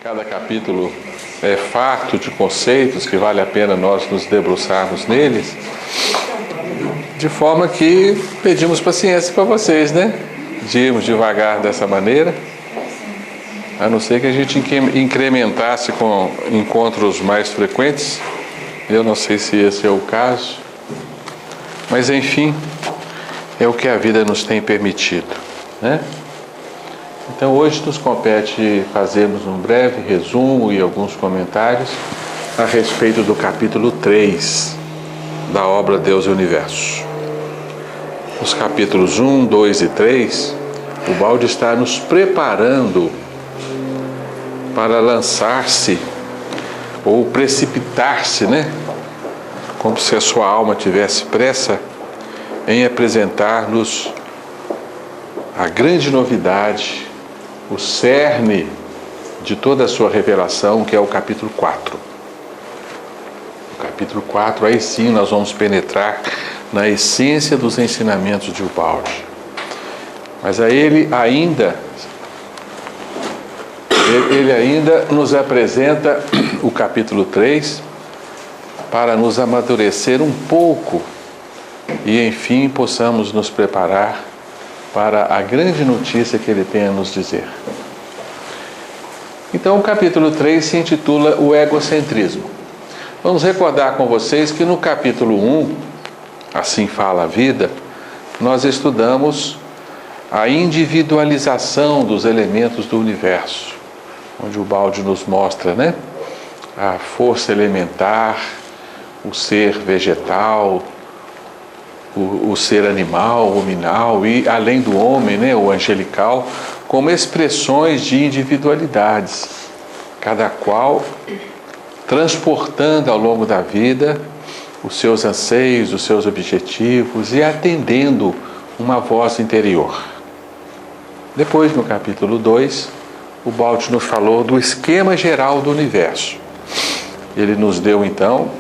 Cada capítulo é farto de conceitos que vale a pena nós nos debruçarmos neles, de forma que pedimos paciência para vocês, né? De irmos devagar dessa maneira, a não ser que a gente incrementasse com encontros mais frequentes. Eu não sei se esse é o caso, mas enfim, é o que a vida nos tem permitido, né? Então hoje nos compete fazermos um breve resumo e alguns comentários a respeito do capítulo 3 da obra Deus e o Universo. Os capítulos 1, 2 e 3, o Balde está nos preparando para lançar-se ou precipitar-se, né? Como se a sua alma tivesse pressa em apresentar-nos a grande novidade, o cerne de toda a sua revelação, que é o capítulo 4. No capítulo 4, aí sim nós vamos penetrar na essência dos ensinamentos de Ubaldi. Mas aí ele ainda nos apresenta o capítulo 3 para nos amadurecer um pouco e enfim possamos nos preparar para a grande notícia que ele tem a nos dizer. Então o capítulo 3 se intitula O Egocentrismo. Vamos recordar com vocês que no capítulo 1, Assim Fala a Vida, nós estudamos a individualização dos elementos do universo, onde o Balde nos mostra, né? A força elementar, o ser vegetal, o ser animal, o minal e, além do homem, né, o angelical, como expressões de individualidades, cada qual transportando ao longo da vida os seus anseios, os seus objetivos e atendendo uma voz interior. Depois, no capítulo 2, o Balde nos falou do esquema geral do universo. Ele nos deu, então,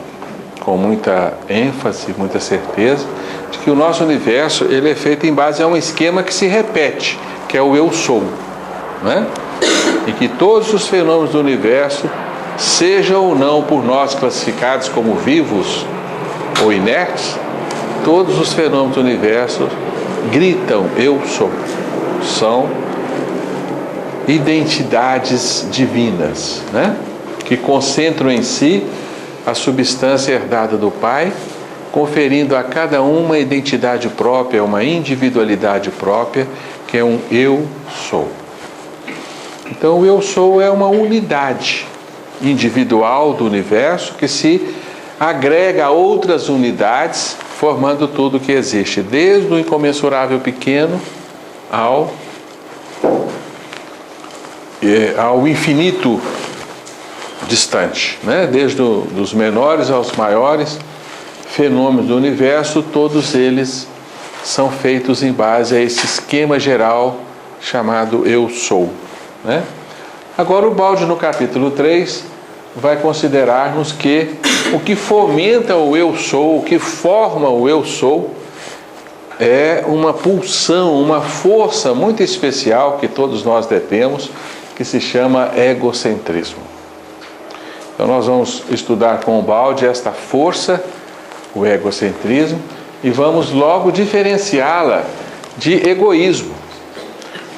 com muita ênfase, muita certeza, de que o nosso universo ele é feito em base a um esquema que se repete, que é o eu sou, né? E que todos os fenômenos do universo, sejam ou não por nós classificados como vivos ou inertes, todos os fenômenos do universo gritam eu sou. São identidades divinas, né? Que concentram em si a substância herdada do Pai, conferindo a cada uma identidade própria, uma individualidade própria, que é um eu sou. Então o eu sou é uma unidade individual do universo que se agrega a outras unidades, formando tudo que existe, desde o incomensurável pequeno ao infinito distante, né? Desde os menores aos maiores fenômenos do universo, todos eles são feitos em base a esse esquema geral chamado eu sou, né? Agora o Balde no capítulo 3 vai considerar-nos que o que fomenta o eu sou, o que forma o eu sou, é uma pulsão, uma força muito especial que todos nós detemos, que se chama egocentrismo. Então nós vamos estudar com o Balde esta força, o egocentrismo, e vamos logo diferenciá-la de egoísmo.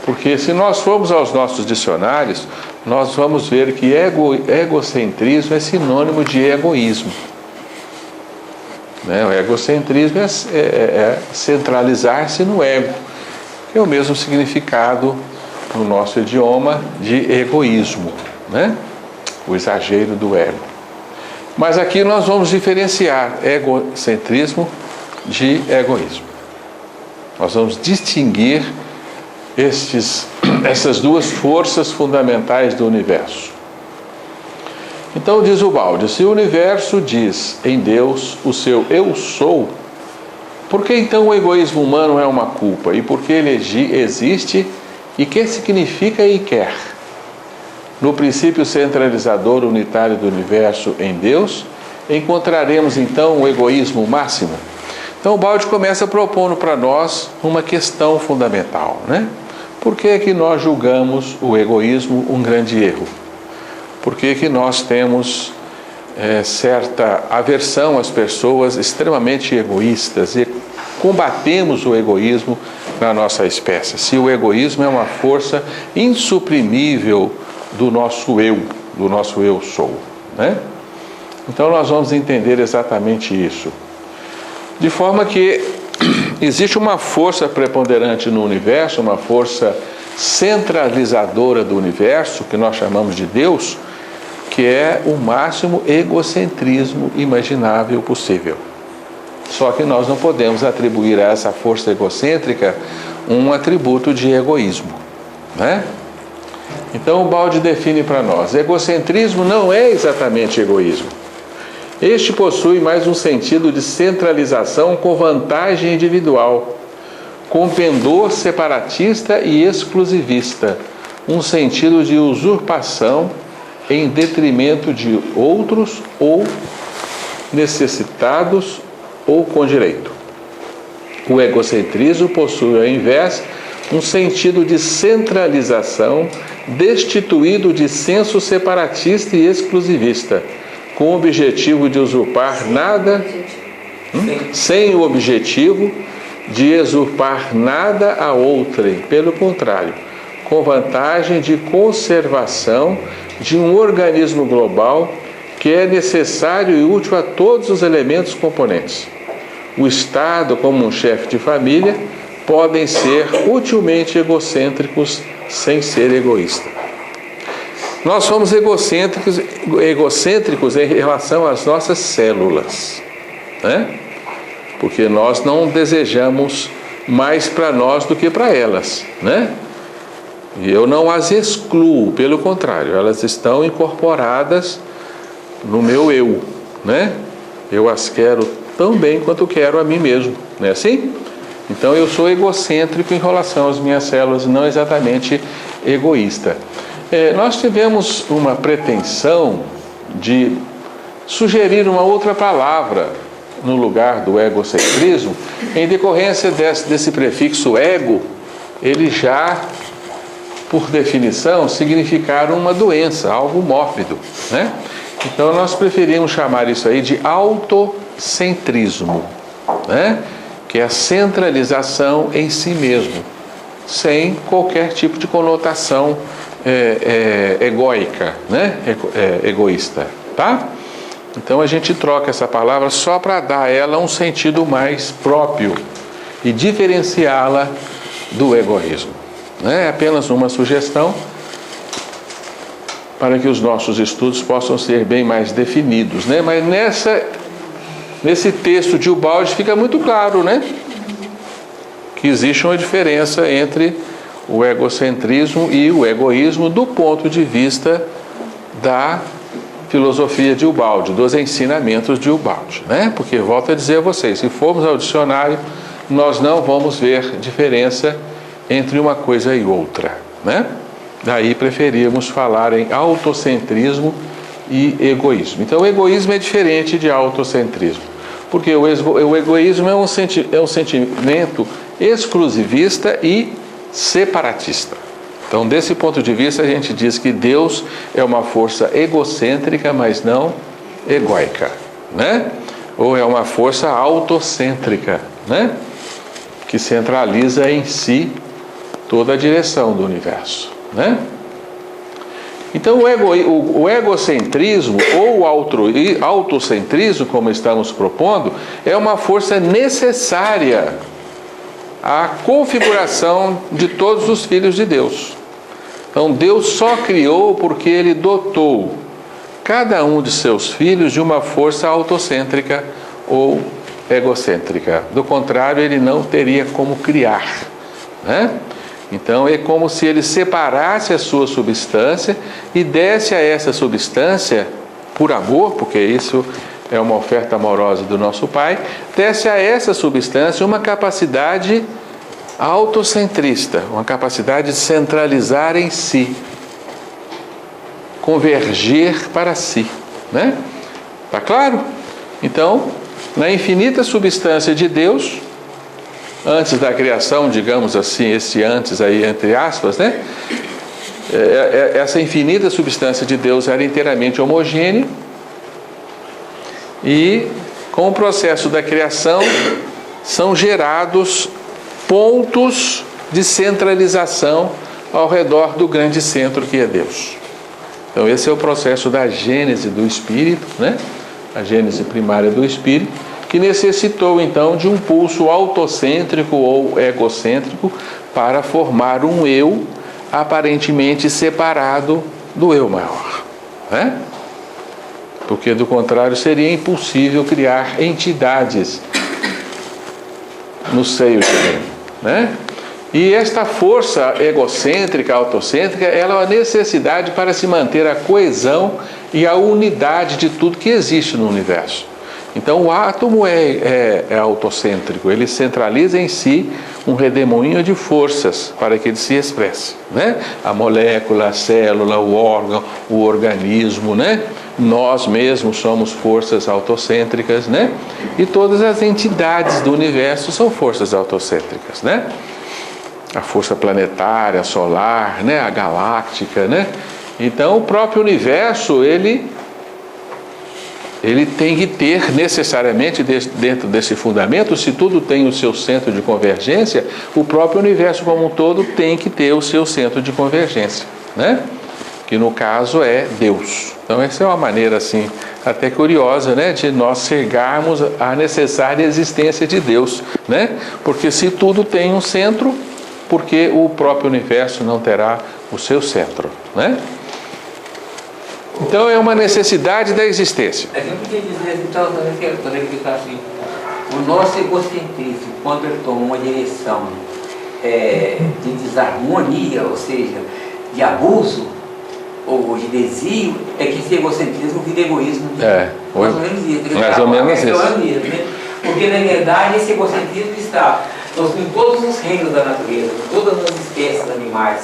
Porque se nós formos aos nossos dicionários, nós vamos ver que egocentrismo é sinônimo de egoísmo. Né? O egocentrismo é centralizar-se no ego, que é o mesmo significado no nosso idioma de egoísmo, né? O exagero do ego. Mas aqui nós vamos diferenciar egocentrismo de egoísmo. Nós vamos distinguir essas duas forças fundamentais do universo. Então diz o Balde, se o universo diz em Deus o seu eu sou, por que então o egoísmo humano é uma culpa? E por que ele existe? E que significa e quer? No princípio centralizador unitário do universo em Deus, encontraremos então o egoísmo máximo? Então o Balde começa propondo para nós uma questão fundamental, né? Por que é que nós julgamos o egoísmo um grande erro? por que nós temos certa aversão às pessoas extremamente egoístas e combatemos o egoísmo na nossa espécie. Se o egoísmo é uma força insuprimível do nosso eu sou, né? Então nós vamos entender exatamente isso. De forma que existe uma força preponderante no universo, uma força centralizadora do universo, que nós chamamos de Deus, que é o máximo egocentrismo imaginável possível. Só que nós não podemos atribuir a essa força egocêntrica um atributo de egoísmo, né? Então o Balde define para nós: egocentrismo não é exatamente egoísmo. Este possui mais um sentido de centralização com vantagem individual, com pendor separatista e exclusivista, um sentido de usurpação em detrimento de outros ou necessitados ou com direito. O egocentrismo possui, ao invés, um sentido de centralização destituído de senso separatista e exclusivista, com o objetivo de usurpar nada, sem o objetivo de usurpar nada a outrem, pelo contrário, com vantagem de conservação de um organismo global que é necessário e útil a todos os elementos componentes. O Estado, como um chefe de família, podem ser utilmente egocêntricos sem ser egoístas. Nós somos egocêntricos em relação às nossas células, né? Porque nós não desejamos mais para nós do que para elas, né? E eu não as excluo, pelo contrário, elas estão incorporadas no meu eu, né? Eu as quero tão bem quanto quero a mim mesmo, não é assim? Então eu sou egocêntrico em relação às minhas células, não exatamente egoísta. Nós tivemos uma pretensão de sugerir uma outra palavra no lugar do egocentrismo, em decorrência desse prefixo ego, ele já, por definição, significar uma doença, algo mórbido, né? Então nós preferimos chamar isso aí de autocentrismo, né? Que é a centralização em si mesmo, sem qualquer tipo de conotação egóica, né? Egoísta, tá? Então a gente troca essa palavra só para dar a ela um sentido mais próprio e diferenciá-la do egoísmo, né? É apenas uma sugestão para que os nossos estudos possam ser bem mais definidos, né? Mas nesse texto de Ubaldi fica muito claro, né? Que existe uma diferença entre o egocentrismo e o egoísmo do ponto de vista da filosofia de Ubaldi, dos ensinamentos de Ubaldi, né? Porque, volto a dizer a vocês, se formos ao dicionário, nós não vamos ver diferença entre uma coisa e outra, né? Daí preferimos falar em autocentrismo e egoísmo. Então o egoísmo é diferente de autocentrismo, porque o egoísmo é um sentimento exclusivista e separatista. Então, desse ponto de vista, a gente diz que Deus é uma força egocêntrica, mas não egóica, né? Ou é uma força autocêntrica, né? Que centraliza em si toda a direção do universo, né? Então, o egocentrismo ou o autocentrismo, como estamos propondo, é uma força necessária à configuração de todos os filhos de Deus. Então, Deus só criou porque Ele dotou cada um de seus filhos de uma força autocêntrica ou egocêntrica. Do contrário, Ele não teria como criar, né? Então é como se Ele separasse a sua substância e desse a essa substância, por amor, porque isso é uma oferta amorosa do nosso Pai, desse a essa substância uma capacidade autocentrista, uma capacidade de centralizar em si, converger para si, né? Tá claro? Então, na infinita substância de Deus, antes da criação, digamos assim, esse antes aí entre aspas, né? essa infinita substância de Deus era inteiramente homogênea e, com o processo da criação, são gerados pontos de centralização ao redor do grande centro que é Deus. Então esse é o processo da gênese do Espírito, né? A gênese primária do Espírito, que necessitou então de um pulso autocêntrico ou egocêntrico para formar um eu aparentemente separado do eu maior, né? Porque do contrário seria impossível criar entidades no seio de Deus, né? E esta força egocêntrica, autocêntrica, ela é uma necessidade para se manter a coesão e a unidade de tudo que existe no universo. Então o átomo é autocêntrico, ele centraliza em si um redemoinho de forças para que ele se expresse, né? A molécula, a célula, o órgão, o organismo, né? Nós mesmos somos forças autocêntricas, né? E todas as entidades do universo são forças autocêntricas, né? A força planetária, solar, né? A galáctica, né? Então o próprio universo, ele tem que ter necessariamente dentro desse fundamento, se tudo tem o seu centro de convergência, o próprio universo como um todo tem que ter o seu centro de convergência, né? Que no caso é Deus. Então essa é uma maneira assim até curiosa, né, de nós cegarmos a necessária existência de Deus, né? Porque se tudo tem um centro, porque o próprio universo não terá o seu centro, né? Então é uma necessidade da existência. A gente podia dizer, então, quando ele fica assim, o nosso egocentrismo, quando ele toma uma direção de desarmonia, ou seja, de abuso, ou de desvio, é que esse egocentrismo vira egoísmo. Mais ou menos isso. Mais ou menos isso. Né? Porque, na verdade, esse egocentrismo está em todos os reinos da natureza, em todas as espécies animais,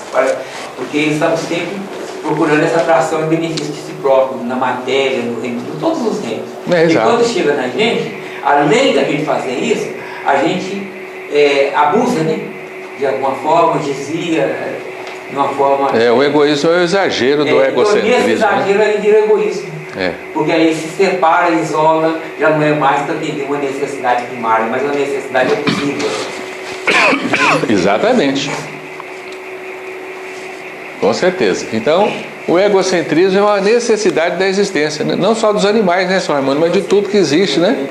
porque estamos sempre procurando essa atração em benefício de si próprio, na matéria, no reino, em todos os reinos. E quando chega na gente, além da gente fazer isso, a gente abusa, né? De alguma forma, desvia, de uma forma... o egoísmo é o exagero do egocentrismo. Então, esse exagero aí vira egoísmo. Porque aí se separa, isola, já não é mais para atender uma necessidade primária, mas uma necessidade abusiva. Exatamente. Com certeza. Então, o egocentrismo é uma necessidade da existência, né? Não só dos animais, né, Sr. Raimundo, mas de tudo que existe, né?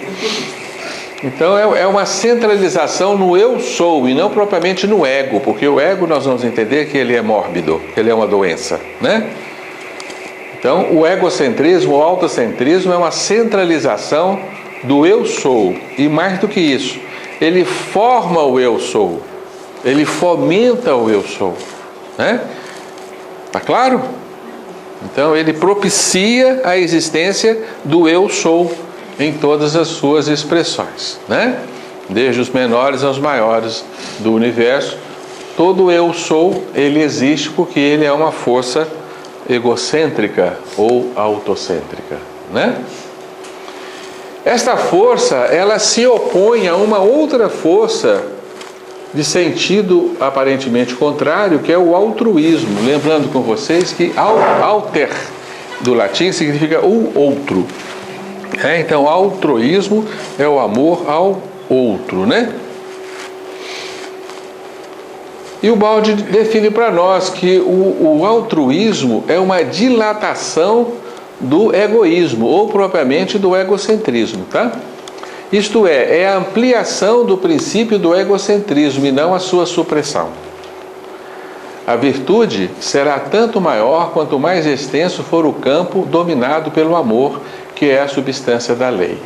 Então é uma centralização no eu sou e não propriamente no ego, porque o ego nós vamos entender que ele é mórbido, que ele é uma doença, né? Então o egocentrismo, o autocentrismo é uma centralização do eu sou, e mais do que isso, ele forma o eu sou, ele fomenta o eu sou, né? Tá claro? Então ele propicia a existência do eu sou em todas as suas expressões, né? Desde os menores aos maiores do universo, todo eu sou, ele existe porque ele é uma força egocêntrica ou autocêntrica, né? Esta força, ela se opõe a uma outra força de sentido aparentemente contrário, que é o altruísmo. Lembrando com vocês que alter, do latim, significa o outro. Então, altruísmo é o amor ao outro, né? E o Baldi define para nós que o altruísmo é uma dilatação do egoísmo, ou propriamente do egocentrismo, tá? Isto é a ampliação do princípio do egocentrismo e não a sua supressão. A virtude será tanto maior quanto mais extenso for o campo dominado pelo amor, que é a substância da lei.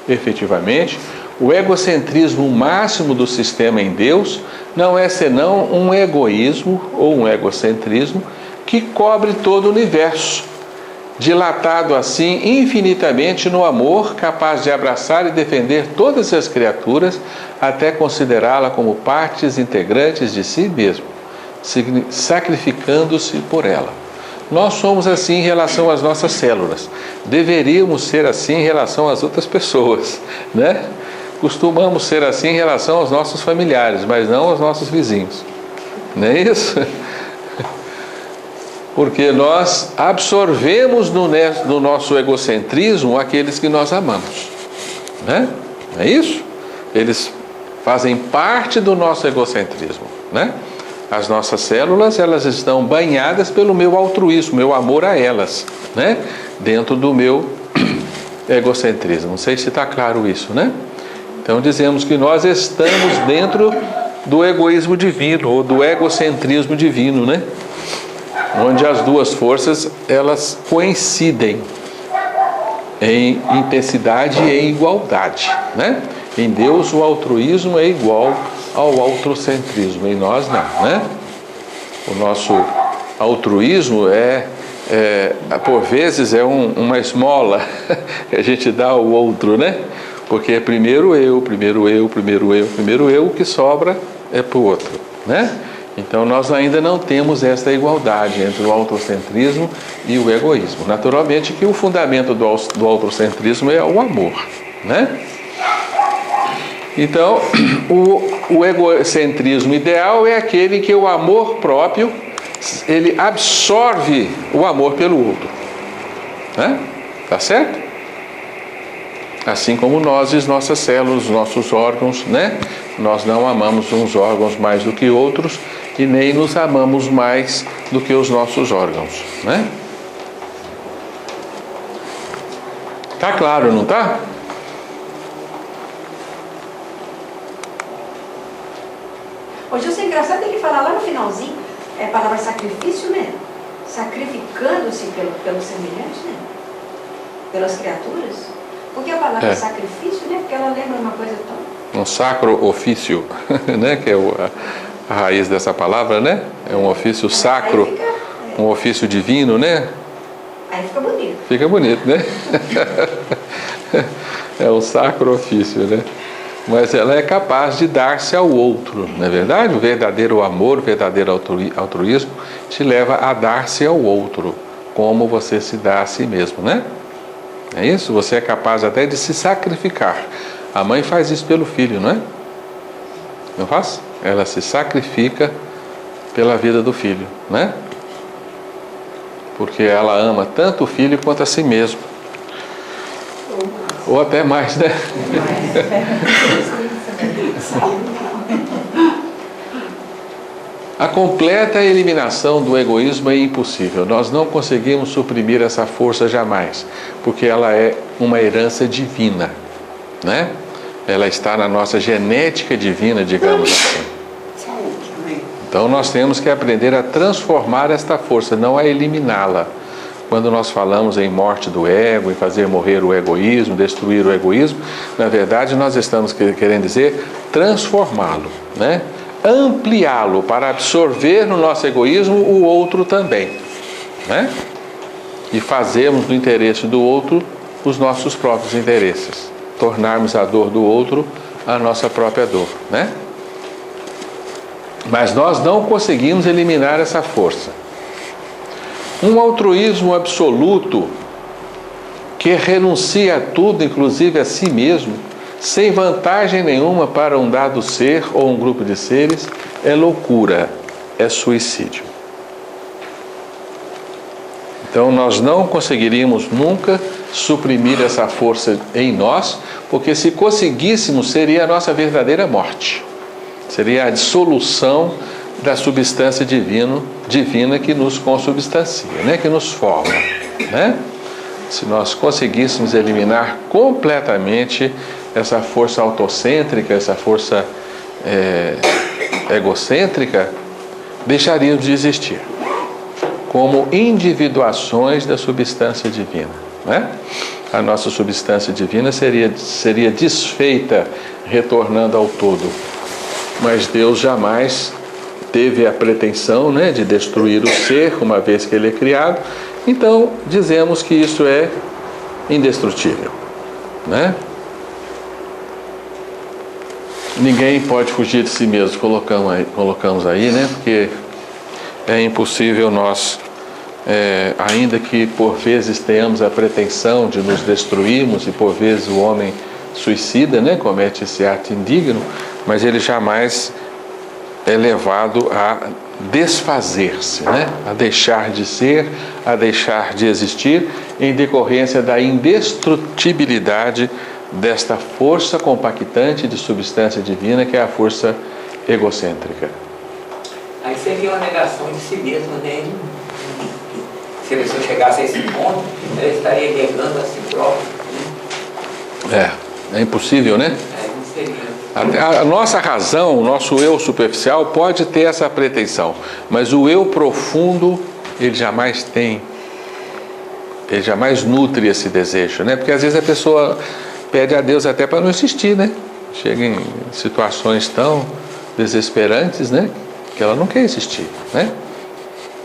Efetivamente, o egocentrismo máximo do sistema em Deus não é senão um egoísmo ou um egocentrismo que cobre todo o universo, dilatado assim infinitamente no amor, capaz de abraçar e defender todas as criaturas, até considerá-la como partes integrantes de si mesmo, sacrificando-se por ela. Nós somos assim em relação às nossas células. Deveríamos ser assim em relação às outras pessoas, né? Costumamos ser assim em relação aos nossos familiares, mas não aos nossos vizinhos. Não é isso? Porque nós absorvemos no nosso egocentrismo aqueles que nós amamos, né? É isso? Eles fazem parte do nosso egocentrismo, né? As nossas células, elas estão banhadas pelo meu altruísmo, meu amor a elas, né? Dentro do meu egocentrismo. Não sei se está claro isso, né? Então dizemos que nós estamos dentro do egoísmo divino, ou do egocentrismo divino, né? Onde as duas forças, elas coincidem em intensidade e em igualdade, né? Em Deus o altruísmo é igual ao autrocentrismo, em nós não, né? O nosso altruísmo por vezes é uma esmola que a gente dá ao outro, né? Porque é primeiro eu, o que sobra é para o outro, né? Então nós ainda não temos esta igualdade entre o autocentrismo e o egoísmo. Naturalmente que o fundamento do autocentrismo é o amor, né? Então o egocentrismo ideal é aquele que o amor próprio, ele absorve o amor pelo outro, né? Tá certo? Assim como nós e as nossas células, os nossos órgãos, né? Nós não amamos uns órgãos mais do que outros e nem nos amamos mais do que os nossos órgãos, né? Tá claro, não tá? Hoje é engraçado ele falar lá no finalzinho, a palavra sacrifício, né? Sacrificando-se pelo semelhante, né? Pelas criaturas. Porque a palavra sacrifício, né? Porque ela lembra uma coisa tão... Um sacro ofício, né? Que é a raiz dessa palavra, né? É um ofício sacro, um ofício divino, né? Aí fica bonito. Fica bonito, né? É o sacro ofício, né? Mas ela é capaz de dar-se ao outro, não é verdade? O verdadeiro amor, o verdadeiro altruísmo te leva a dar-se ao outro, como você se dá a si mesmo, né? É isso? Você é capaz até de se sacrificar. A mãe faz isso pelo filho, não é? Não faz? Ela se sacrifica pela vida do filho, né? Porque ela ama tanto o filho quanto a si mesmo. Ou até mais, né? A completa eliminação do egoísmo é impossível. Nós não conseguimos suprimir essa força jamais, porque ela é uma herança divina, né? Ela está na nossa genética divina, digamos assim. Então nós temos que aprender a transformar esta força, não a eliminá-la. Quando nós falamos em morte do ego, em fazer morrer o egoísmo, destruir o egoísmo, na verdade nós estamos querendo dizer transformá-lo, né? Ampliá-lo para absorver no nosso egoísmo o outro também, né? E fazermos do interesse do outro os nossos próprios interesses, tornarmos a dor do outro a nossa própria dor, né? Mas nós não conseguimos eliminar essa força. Um altruísmo absoluto que renuncia a tudo, inclusive a si mesmo, sem vantagem nenhuma para um dado ser ou um grupo de seres, é loucura, é suicídio. Então nós não conseguiríamos nunca suprimir essa força em nós, porque se conseguíssemos seria a nossa verdadeira morte. Seria a dissolução da substância divina que nos consubstancia, né? Que nos forma, né? Se nós conseguíssemos eliminar completamente essa força autocêntrica, essa força egocêntrica, deixaríamos de existir como individuações da substância divina, né? A nossa substância divina seria desfeita, retornando ao todo. Mas Deus jamais teve a pretensão, né, de destruir o ser, uma vez que ele é criado. Então dizemos que isso é indestrutível, né? Ninguém pode fugir de si mesmo, colocamos aí, né? Porque é impossível nós, ainda que por vezes tenhamos a pretensão de nos destruirmos, e por vezes o homem suicida, né, comete esse ato indigno, mas ele jamais é levado a desfazer-se, né? A deixar de ser, a deixar de existir, em decorrência da indestrutibilidade desta força compactante de substância divina, que é a força egocêntrica. Aí seria uma negação de si mesmo, né? Se a pessoa chegasse a esse ponto, ela estaria negando a si própria. Né? É impossível, né? Não seria. A nossa razão, o nosso eu superficial pode ter essa pretensão, mas o eu profundo, ele jamais tem, ele jamais nutre esse desejo, né? Porque às vezes a pessoa pede a Deus até para não existir, né? Chega em situações tão desesperantes, né? Que ela não quer existir, né?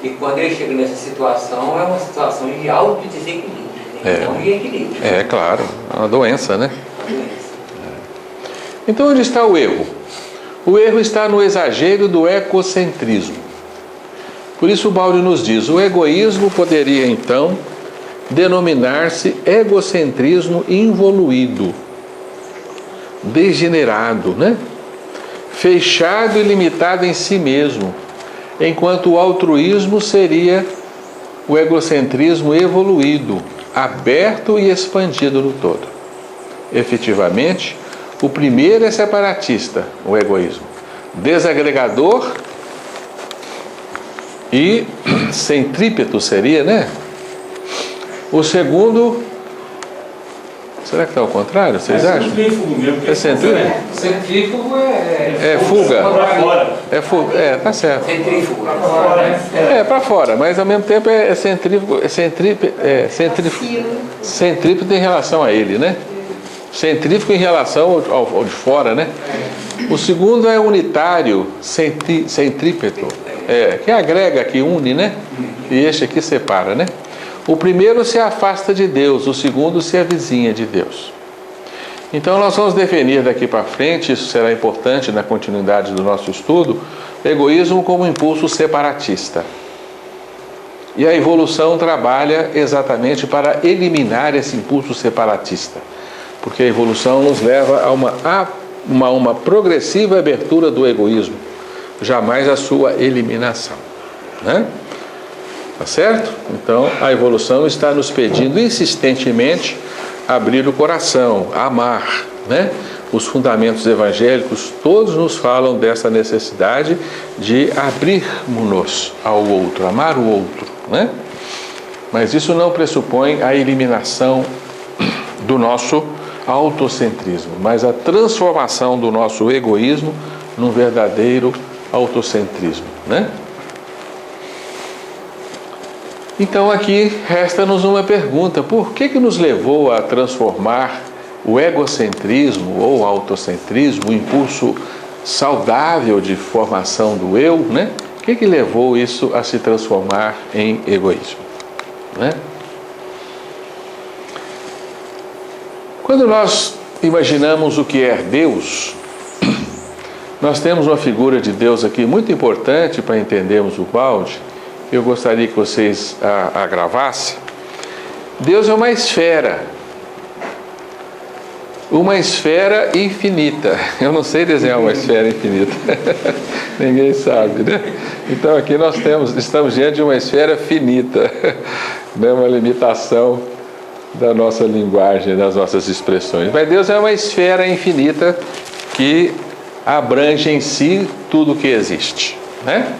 E quando ele chega nessa situação, é uma situação de auto-desequilíbrio, né? Não de equilíbrio. É, claro, é uma doença, né? Uma doença. Então, onde está o erro? O erro está no exagero do egocentrismo. Por isso o Baldi nos diz, o egoísmo poderia então denominar-se egocentrismo involuído, degenerado, né? Fechado e limitado em si mesmo, enquanto o altruísmo seria o egocentrismo evoluído, aberto e expandido no todo. Efetivamente, o primeiro é separatista, o egoísmo, desagregador e centrípeto seria, né? O segundo, será que está ao contrário? Vocês acham? É centrífugo? Centrífugo É fuga. É fuga, tá certo. Centrífugo. Para fora, mas ao mesmo tempo é centrífugo, centrípeto em relação a ele, né? Centrífugo em relação ao de fora, né? O segundo é unitário, centrípeto, que agrega, que une, né? E este aqui separa, né? O primeiro se afasta de Deus, o segundo se avizinha de Deus. Então nós vamos definir daqui para frente, isso será importante na continuidade do nosso estudo, egoísmo como impulso separatista. E a evolução trabalha exatamente para eliminar esse impulso separatista. Porque a evolução nos leva a uma progressiva abertura do egoísmo, jamais a sua eliminação, né? Tá certo? Então a evolução está nos pedindo insistentemente abrir o coração, amar, né? Os fundamentos evangélicos todos nos falam dessa necessidade de abrirmos-nos ao outro, amar o outro, né? Mas isso não pressupõe a eliminação do nosso autocentrismo, mas a transformação do nosso egoísmo num verdadeiro autocentrismo, né? Então aqui resta-nos uma pergunta: por que nos levou a transformar o egocentrismo ou autocentrismo, o impulso saudável de formação do eu, né? O que levou isso a se transformar em egoísmo, né? Quando nós imaginamos o que é Deus, nós temos uma figura de Deus aqui muito importante para entendermos o Baldi. Eu gostaria que vocês a gravassem. Deus é uma esfera infinita. Eu não sei desenhar uma esfera infinita. Ninguém sabe, né? Então aqui nós estamos diante de uma esfera finita, né? Uma limitação da nossa linguagem, das nossas expressões. Mas Deus é uma esfera infinita que abrange em si tudo o que existe, né?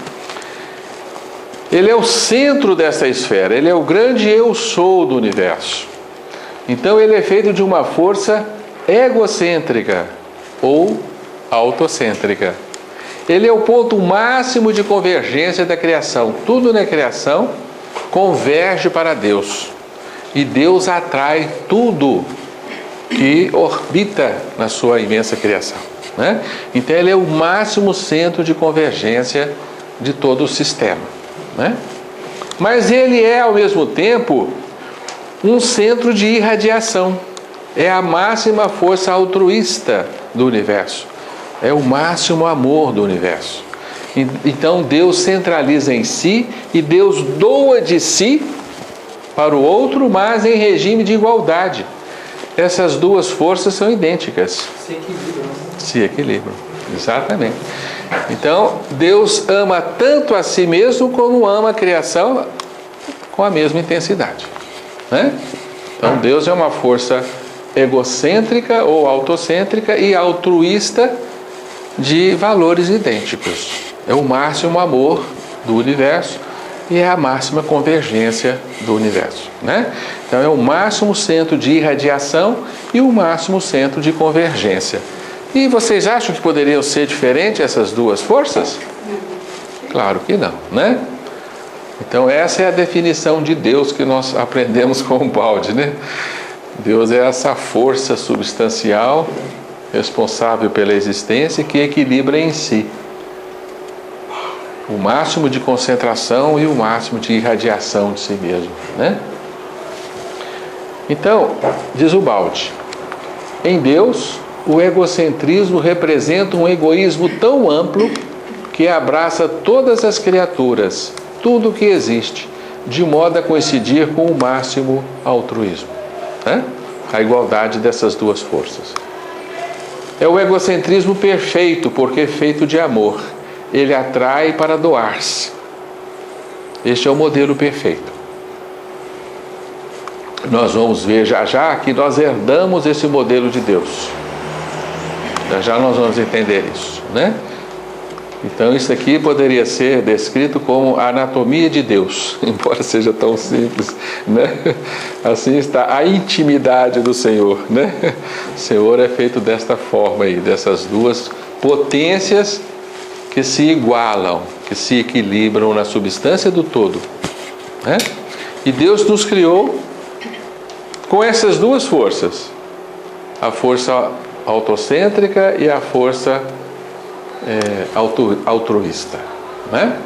Ele é o centro dessa esfera, ele é o grande eu sou do universo. Então ele é feito de uma força egocêntrica ou autocêntrica. Ele é o ponto máximo de convergência da criação. Tudo na criação converge para Deus. E Deus atrai tudo que orbita na sua imensa criação, né? Então ele é o máximo centro de convergência de todo o sistema, né? Mas ele é ao mesmo tempo um centro de irradiação. É a máxima força altruísta do universo. É o máximo amor do universo. Então Deus centraliza em si e Deus doa de si para o outro, mas em regime de igualdade. Essas duas forças são idênticas. Se equilibram. Se equilibram. Exatamente. Então, Deus ama tanto a si mesmo como ama a criação com a mesma intensidade, né? Então, Deus é uma força egocêntrica ou autocêntrica e altruísta de valores idênticos. É o máximo amor do universo e é a máxima convergência do universo, né? Então, é o máximo centro de irradiação e o máximo centro de convergência. E vocês acham que poderiam ser diferentes essas duas forças? Claro que não, né? Então essa é a definição de Deus que nós aprendemos com o balde, né? Deus é essa força substancial responsável pela existência que equilibra em si o máximo de concentração e o máximo de irradiação de si mesmo, né? Então, diz o balde, em Deus o egocentrismo representa um egoísmo tão amplo que abraça todas as criaturas, tudo o que existe, de modo a coincidir com o máximo altruísmo, né? A igualdade dessas duas forças. É o egocentrismo perfeito, porque é feito de amor. Ele atrai para doar-se. Este é o modelo perfeito. Nós vamos ver já que nós herdamos esse modelo de Deus. Já nós vamos entender isso, né? Então isso aqui poderia ser descrito como a anatomia de Deus, embora seja tão simples, né? Assim está a intimidade do Senhor, né? O Senhor é feito desta forma aí, dessas duas potências que se igualam, que se equilibram na substância do todo, né? E Deus nos criou com essas duas forças, a força autocêntrica e a força altruísta, né?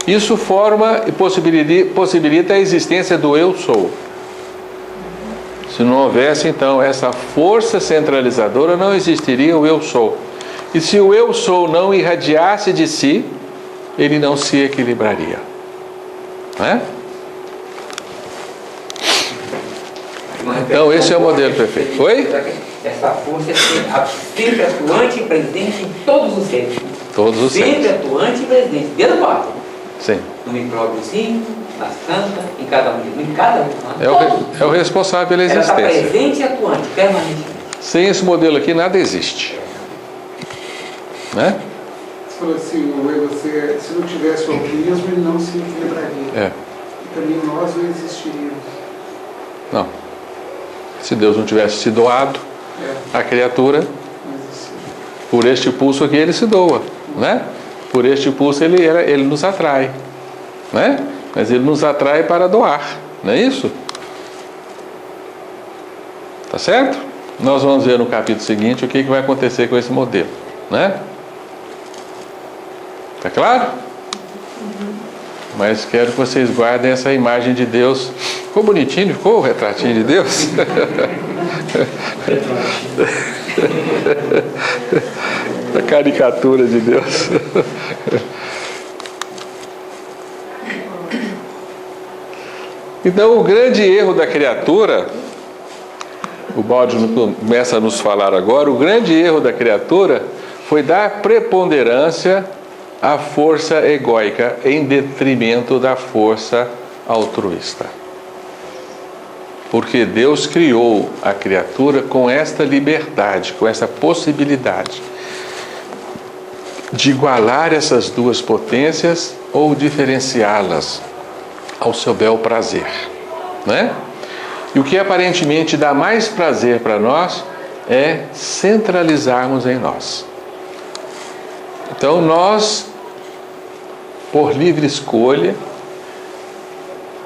Isso forma e possibilita a existência do eu sou. Se não houvesse então essa força centralizadora, não existiria o eu sou. E se o eu sou não irradiasse de si, ele não se equilibraria, né? Então esse é o modelo perfeito. Oi? Essa força é sempre atuante e presente em todos os seres. Todos os seres. Sempre atuante e presente, dentro do átomo. Sim. No micróbiozinho, nas plantas, em cada um. Em cada um. É o responsável pela existência. Ela está presente e atuante, permanentemente. Sem esse modelo aqui, nada existe. Né? Você falou assim, se não tivesse o altruísmo, ele não se equilibraria. É. E também nós não existiríamos. Não. Se Deus não tivesse se doado, a criatura, por este pulso aqui, ele se doa, né? Por este pulso ele nos atrai, né? Mas ele nos atrai para doar, não é isso? Tá certo? Nós vamos ver no capítulo seguinte o que vai acontecer com esse modelo, né? Tá claro? Mas quero que vocês guardem essa imagem de Deus. Ficou bonitinho? Ficou o retratinho de Deus? A caricatura de Deus. Então, o grande erro da criatura, o balde começa a nos falar agora, o grande erro da criatura foi dar preponderância à força egóica em detrimento da força altruísta. Porque Deus criou a criatura com esta liberdade, com essa possibilidade de igualar essas duas potências ou diferenciá-las ao seu bel prazer, né? E o que aparentemente dá mais prazer para nós é centralizarmos em nós. Então nós, por livre escolha,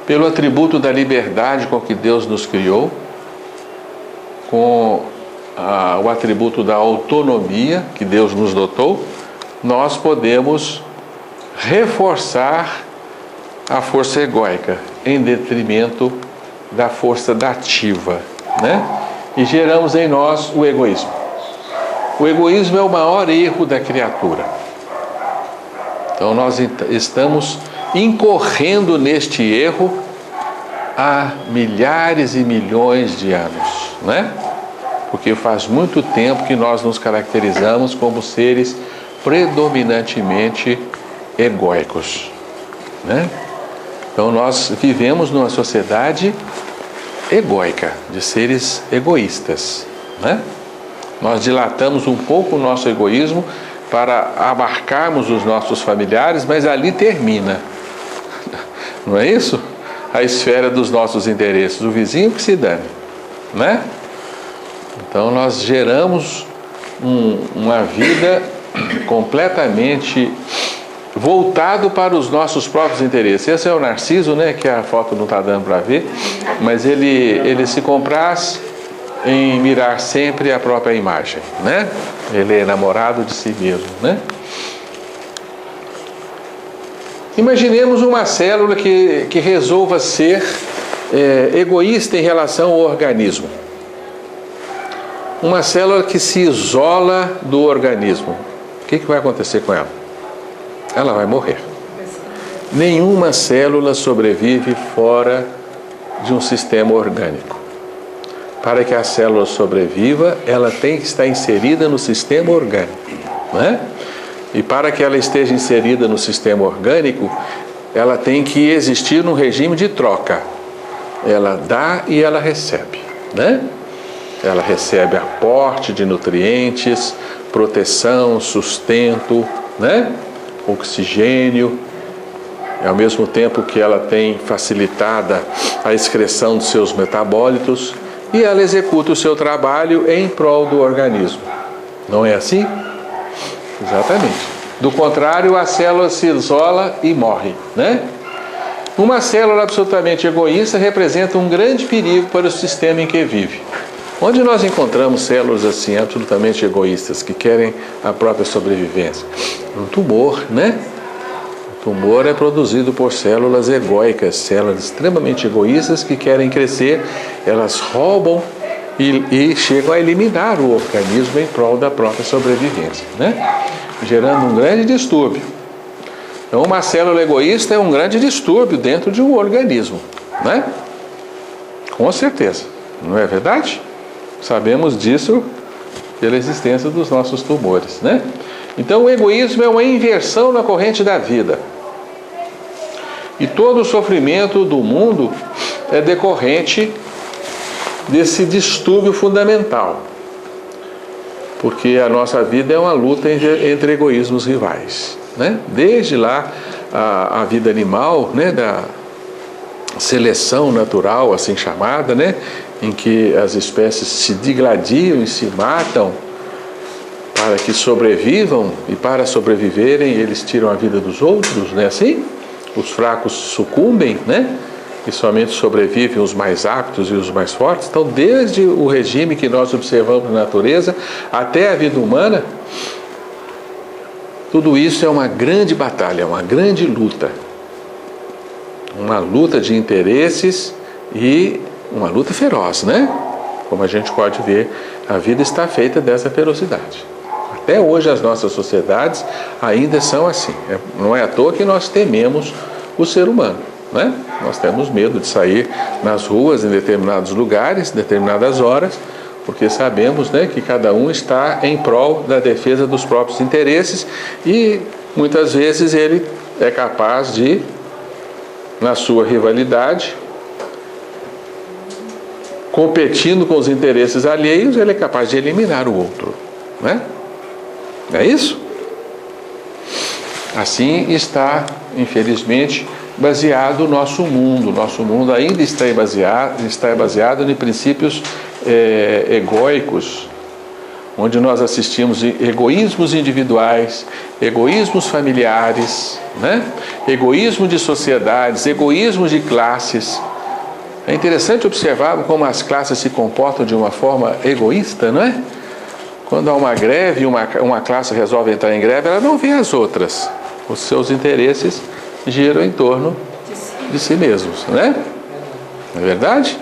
pelo atributo da liberdade com que Deus nos criou, com o atributo da autonomia que Deus nos dotou, nós podemos reforçar a força egóica em detrimento da força dativa, né? E geramos em nós o egoísmo. O egoísmo é o maior erro da criatura. Então nós estamos incorrendo neste erro há milhares e milhões de anos, né? porque faz muito tempo que nós nos caracterizamos como seres predominantemente egóicos, né? Então nós vivemos numa sociedade egóica, de seres egoístas, né? Nós dilatamos um pouco o nosso egoísmo para abarcarmos os nossos familiares, mas ali termina, não é isso? A esfera dos nossos interesses, o vizinho que se dane, né? Então nós geramos uma vida completamente voltado para os nossos próprios interesses. Esse é o Narciso, né, que a foto não está dando para ver, mas ele se compraz em mirar sempre a própria imagem, né? Ele é enamorado de si mesmo, né? Imaginemos uma célula que resolva ser egoísta em relação ao organismo. Uma célula que se isola do organismo. O que vai acontecer com ela? Ela vai morrer. Nenhuma célula sobrevive fora de um sistema orgânico. Para que a célula sobreviva, ela tem que estar inserida no sistema orgânico, né? E para que ela esteja inserida no sistema orgânico, ela tem que existir num regime de troca. Ela dá e ela recebe, né? Ela recebe aporte de nutrientes, proteção, sustento, né? Oxigênio, ao mesmo tempo que ela tem facilitada a excreção dos seus metabólitos, e ela executa o seu trabalho em prol do organismo. Não é assim? Exatamente. Do contrário, a célula se isola e morre, né? Uma célula absolutamente egoísta representa um grande perigo para o sistema em que vive. Onde nós encontramos células assim, absolutamente egoístas, que querem a própria sobrevivência? No tumor, né? O tumor é produzido por células egóicas, células extremamente egoístas que querem crescer, elas roubam e chegam a eliminar o organismo em prol da própria sobrevivência, né? Gerando um grande distúrbio. Então, uma célula egoísta é um grande distúrbio dentro de um organismo, né? Com certeza, não é verdade? Sabemos disso pela existência dos nossos tumores, né? Então, o egoísmo é uma inversão na corrente da vida. E todo o sofrimento do mundo é decorrente desse distúrbio fundamental. Porque a nossa vida é uma luta entre egoísmos rivais, né? Desde lá, a vida animal, né? Da seleção natural, assim chamada, né? Em que as espécies se digladiam e se matam para que sobrevivam, e para sobreviverem eles tiram a vida dos outros, não é assim? Os fracos sucumbem, né? E somente sobrevivem os mais aptos e os mais fortes. Então, desde o regime que nós observamos na natureza até a vida humana, tudo isso é uma grande batalha, uma grande luta. Uma luta de interesses e uma luta feroz, né? Como a gente pode ver, a vida está feita dessa ferocidade. Até hoje as nossas sociedades ainda são assim. Não é à toa que nós tememos o ser humano, né? Nós temos medo de sair nas ruas em determinados lugares, determinadas horas, porque sabemos, né, que cada um está em prol da defesa dos próprios interesses e muitas vezes ele é capaz de, na sua rivalidade, competindo com os interesses alheios, ele é capaz de eliminar o outro, né? É isso? Assim está, infelizmente, baseado o nosso mundo. Nosso mundo ainda está baseado em princípios egóicos, onde nós assistimos egoísmos individuais, egoísmos familiares, né? Egoísmo de sociedades, egoísmo de classes. É interessante observar como as classes se comportam de uma forma egoísta, não é? Quando há uma greve e uma classe resolve entrar em greve, ela não vê as outras. Os seus interesses giram em torno de si mesmos, né? Não é verdade?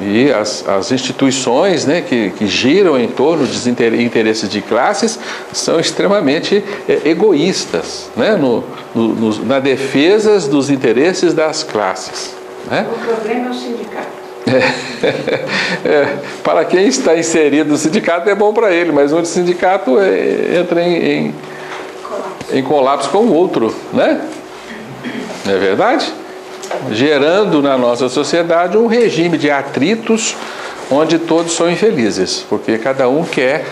E as instituições, né, que giram em torno dos interesses de classes são extremamente egoístas, né? Na defesa dos interesses das classes, né? O problema é o sindicato. Para quem está inserido no sindicato é bom para ele, mas o sindicato entra em colapso com o outro, né? Não é verdade? Gerando na nossa sociedade um regime de atritos onde todos são infelizes, porque cada um quer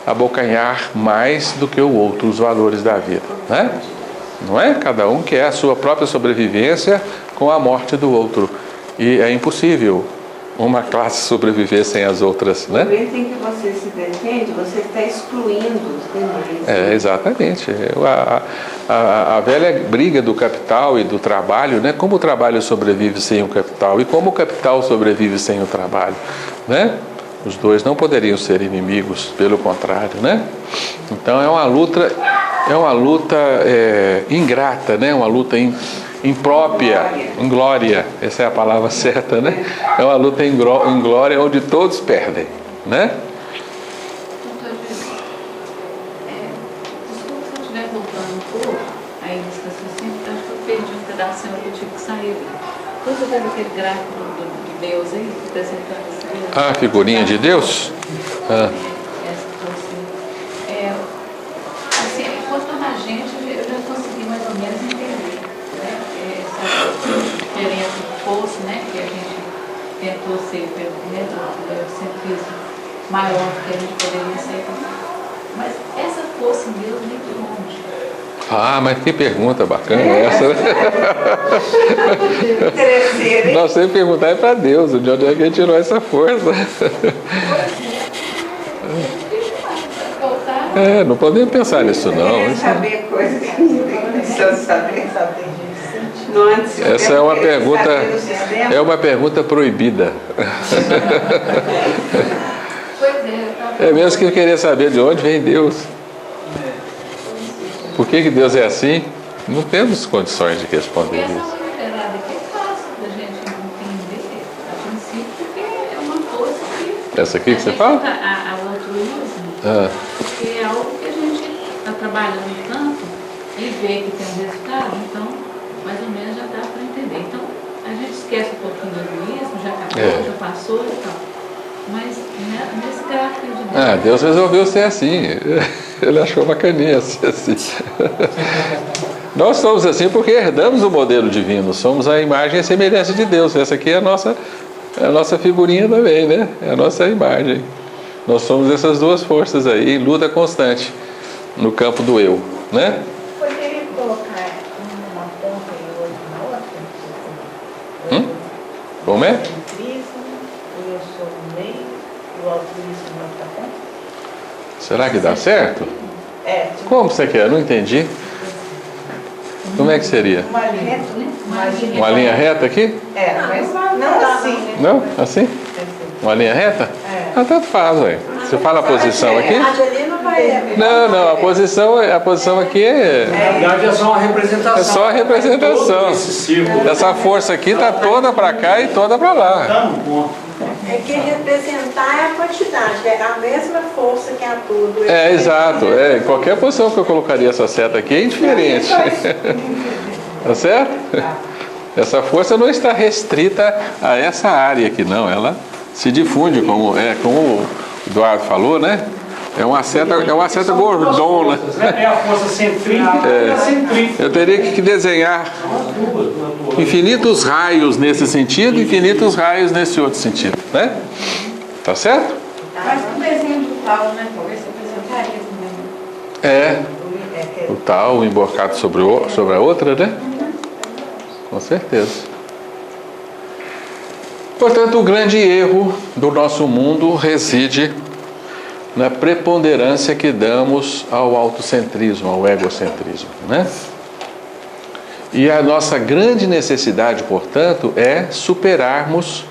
abocanhar mais do que o outro os valores da vida, né? Não é? Cada um quer a sua própria sobrevivência com a morte do outro. E é impossível uma classe sobreviver sem as outras, né? No momento em que você se defende, você está excluindo os demais. Exatamente. A velha briga do capital e do trabalho, né? Como o trabalho sobrevive sem o capital e como o capital sobrevive sem o trabalho, né? Os dois não poderiam ser inimigos, pelo contrário, né? Então é uma luta ingrata, né? Uma luta imprópria, inglória, essa é a palavra certa, né? É uma luta inglória onde todos perdem, né? Desculpa se eu estiver voltando um pouco, aí nesse raciocínio, acho que eu perdi um pedacinho que eu tive que sair. Quando eu vejo aquele gráfico de Deus aí, apresentando esse Deus. Ah, a figurinha de Deus? Essa assim, enquanto na gente, eu já consegui mais ou menos entender, né? Essa diferença de força, né? Que a gente tentou ser pelo centrismo maior que a gente poderia ser. Mas essa força em Deus vem de onde? Ah, mas que pergunta bacana essa, né? Nós sempre perguntar para Deus, de onde é que ele tirou essa força? Não podemos pensar nisso não. Saber coisas que não precisam saber. Essa é uma pergunta proibida. É mesmo que eu queria saber de onde vem Deus. Por que Deus é assim? Não temos condições de responder isso. Essa é fácil da gente entender, a princípio, porque é uma força que... Essa aqui que você fala? A altruísmo, porque é algo que a gente está trabalhando tanto e vê que tem um resultado, então, mais ou menos já dá para entender. Então, a gente esquece um pouquinho do egoísmo, já acabou, já passou e tal. Mas nesse gráfico de Deus... Deus resolveu ser assim. Ele achou bacaninha ser assim. Nós somos assim porque herdamos o modelo divino. Somos a imagem e a semelhança de Deus. Essa aqui é a nossa figurinha também, né? É a nossa imagem. Nós somos essas duas forças aí, em luta constante no campo do eu, né? Poderia colocar uma ponta e outra na outra? Como é? Eu sou o meio, o altruísmo na outra ponta? Será que dá certo? Como você quer? Eu não entendi. Como é que seria? Uma linha reta, né? Uma linha reta aqui? Mas não assim. Não? Assim? Uma linha reta? Tanto faz, ué. Você fala a posição aqui? Não, a posição aqui é... Na verdade é só uma representação. É só a representação. Essa força aqui está toda para cá e toda para lá. É que representar é a quantidade, é a mesma força que atua. Exato. Qualquer posição que eu colocaria essa seta aqui é indiferente. Tá certo? Essa força não está restrita a essa área aqui, não. Ela se difunde, como o Eduardo falou, né? É uma seta gordona. É a força centrífuga e a centrífuga. Eu teria que desenhar infinitos raios nesse sentido, infinitos raios nesse outro sentido, né? Tá certo? Mas o desenho do tal, né? Talvez você apresentaria também. O tal emborcado sobre a outra, né? Com certeza. Portanto, o grande erro do nosso mundo reside na preponderância que damos ao autocentrismo, ao egocentrismo, né? E a nossa grande necessidade, portanto, é superarmos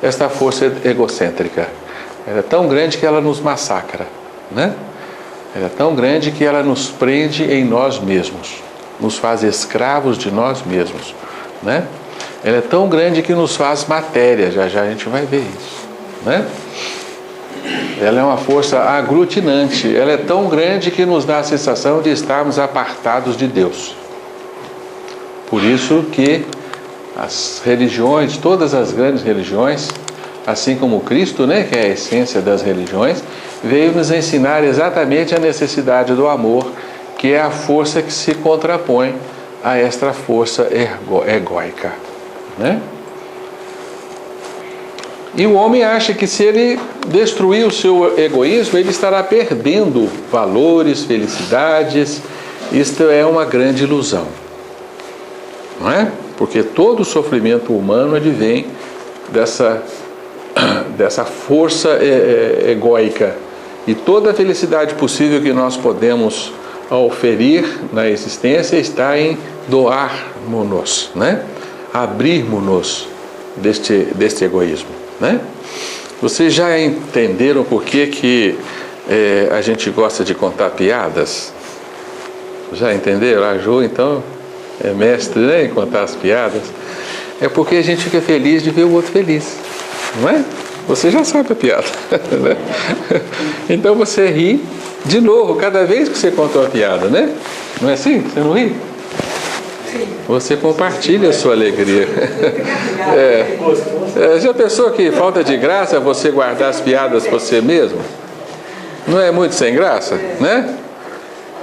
esta força egocêntrica. Ela é tão grande que ela nos massacra, né? Ela é tão grande que ela nos prende em nós mesmos, nos faz escravos de nós mesmos, né? Ela é tão grande que nos faz matéria, já a gente vai ver isso, né? Ela é uma força aglutinante, ela é tão grande que nos dá a sensação de estarmos apartados de Deus. Por isso que As religiões, todas as grandes religiões, assim como Cristo, né, que é a essência das religiões, veio nos ensinar exatamente a necessidade do amor, que é a força que se contrapõe a esta força egóica, né? E o homem acha que se ele destruir o seu egoísmo, ele estará perdendo valores, felicidades. Isto é uma grande ilusão, não é? Porque todo o sofrimento humano advém dessa força egóica. E toda a felicidade possível que nós podemos oferir na existência está em doarmos-nos, né? Abrirmos-nos deste egoísmo, né? Vocês já entenderam por que a gente gosta de contar piadas? Já entenderam? A Ju, então, é mestre, né, em contar as piadas. É porque a gente fica feliz de ver o outro feliz, não é? Você já sabe a piada, né? Então você ri de novo cada vez que você conta uma piada, né? Não é assim? Você não ri? Você compartilha a sua alegria. Já pensou que falta de graça você guardar as piadas para você mesmo? Não é muito sem graça, né?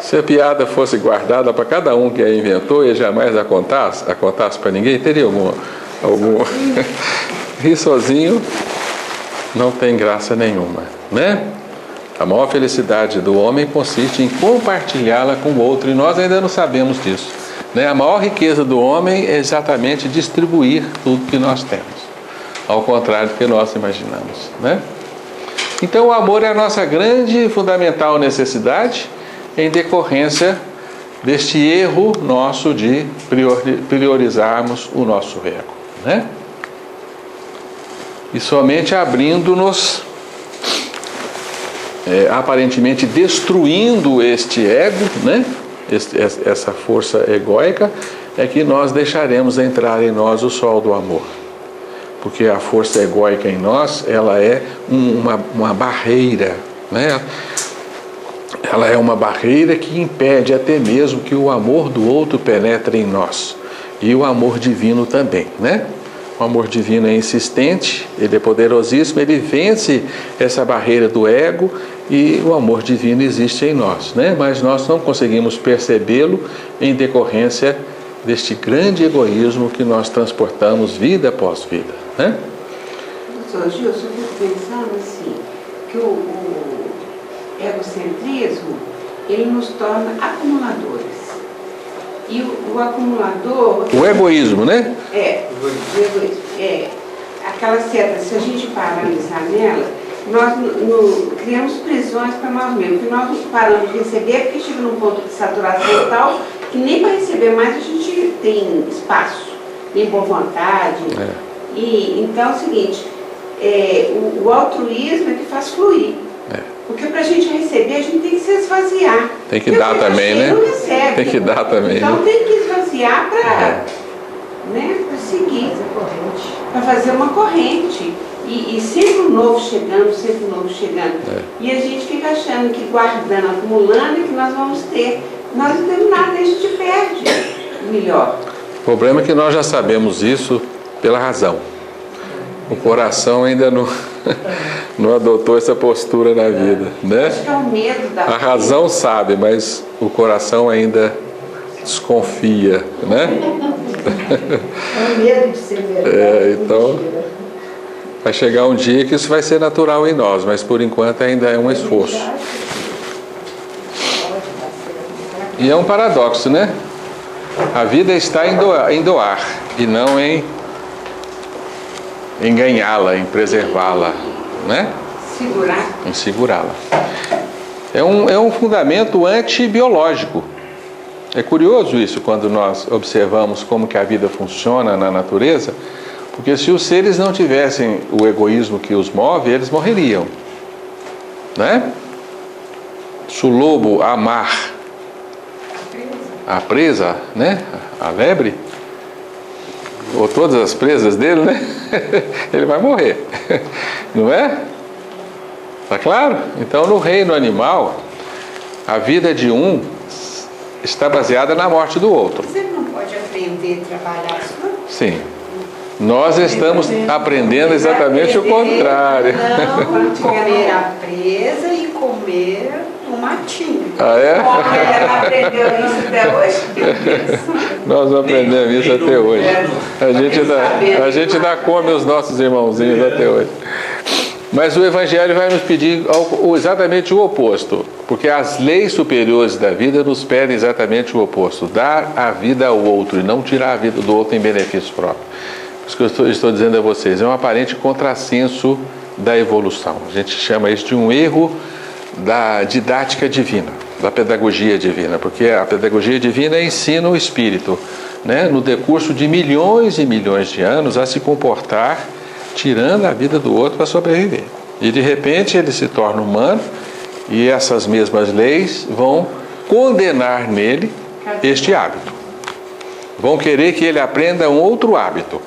Se a piada fosse guardada para cada um que a inventou e jamais a contasse para ninguém, teria algum rir sozinho não tem graça nenhuma, né? A maior felicidade do homem consiste em compartilhá-la com o outro, e nós ainda não sabemos disso, né? A maior riqueza do homem é exatamente distribuir tudo que nós temos, ao contrário do que nós imaginamos, né? Então o amor é a nossa grande e fundamental necessidade, em decorrência deste erro nosso de priorizarmos o nosso ego, né? E somente abrindo-nos, aparentemente destruindo este ego, né? Essa força egóica, é que nós deixaremos entrar em nós o sol do amor. Porque a força egóica em nós, ela é uma barreira, né? Ela é uma barreira que impede até mesmo que o amor do outro penetre em nós. E o amor divino também, né? O amor divino é insistente, ele é poderosíssimo, ele vence essa barreira do ego, e o amor divino existe em nós, né? Mas nós não conseguimos percebê-lo em decorrência deste grande egoísmo que nós transportamos vida após vida, né? Professor Gil, eu só fico pensando assim, que o egocentrismo, ele nos torna acumuladores. E o acumulador... O egoísmo, né? O egoísmo. Aquela seta, se a gente paralisar nela, nós criamos prisões para nós mesmos. Que nós paramos de receber porque chega num ponto de saturação tal, que nem para receber mais a gente tem espaço, nem boa vontade. E, então é o seguinte, o altruísmo é que faz fluir. Porque para a gente receber, a gente tem que se esvaziar. Tem que dar também, né? Não recebe. Tem que dar também. Então tem que esvaziar para seguir, para fazer uma corrente. E sempre um novo chegando, sempre um novo chegando. E a gente fica achando que guardando, acumulando, que nós vamos ter. Nós não temos nada, a gente perde melhor. O problema é que nós já sabemos isso pela razão. O coração ainda não adotou essa postura na vida, né? Acho que é o medo da... A razão sabe, mas o coração ainda desconfia, né? É o medo de ser verdade. Então, vai chegar um dia que isso vai ser natural em nós, mas por enquanto ainda é um esforço. E é um paradoxo, né? A vida está em doar e não em ganhá-la, em preservá-la, né? Em segurá-la. É um fundamento antibiológico. É curioso isso quando nós observamos como que a vida funciona na natureza, porque se os seres não tivessem o egoísmo que os move, eles morreriam, né? Se o lobo amar a presa, né? A lebre, ou todas as presas dele, né? Ele vai morrer, não é? Tá claro? Então, no reino animal, a vida de um está baseada na morte do outro. Você não pode aprender a trabalhar só? Sim. Nós estamos aprendendo exatamente o contrário. Não comer a presa e comer um matinho. Ah, é? Ela aprendeu isso até hoje. Nós aprendemos isso até hoje. A gente ainda come os nossos irmãozinhos até hoje. Mas o Evangelho vai nos pedir exatamente o oposto, porque as leis superiores da vida nos pedem exatamente o oposto: dar a vida ao outro e não tirar a vida do outro em benefício próprio. Isso que eu estou dizendo a vocês é um aparente contrassenso da evolução. A gente chama isso de um erro da didática divina, da pedagogia divina, porque a pedagogia divina ensina o espírito, né, no decurso de milhões e milhões de anos, a se comportar tirando a vida do outro para sobreviver. E de repente ele se torna humano e essas mesmas leis vão condenar nele este hábito. Vão querer que ele aprenda um outro hábito.